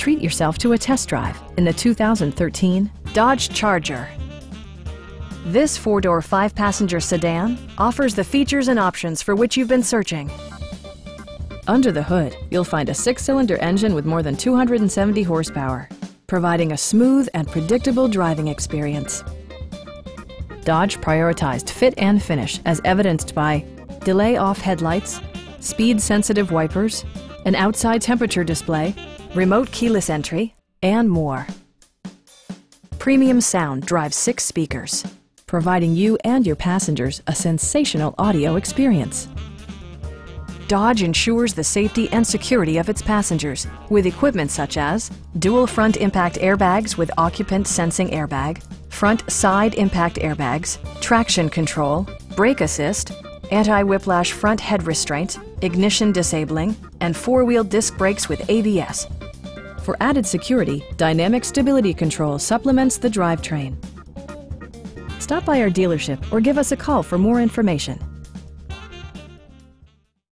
treat yourself to a test drive in the 2013 Dodge Charger. This four-door, five-passenger sedan offers the features and options for which you've been searching. Under the hood, you'll find a six-cylinder engine with more than 270 horsepower, providing a smooth and predictable driving experience. Dodge prioritized fit and finish as evidenced by delay-off headlights, speed-sensitive wipers, an outside temperature display, remote keyless entry, and more. Premium sound drives 6 speakers, providing you and your passengers a sensational audio experience. Dodge ensures the safety and security of its passengers with equipment such as dual front impact airbags with occupant sensing airbag, front side impact airbags, traction control, brake assist, anti-whiplash front head restraint, ignition disabling, and four-wheel disc brakes with ABS. For added security, dynamic stability control supplements the drivetrain. Stop by our dealership or give us a call for more information.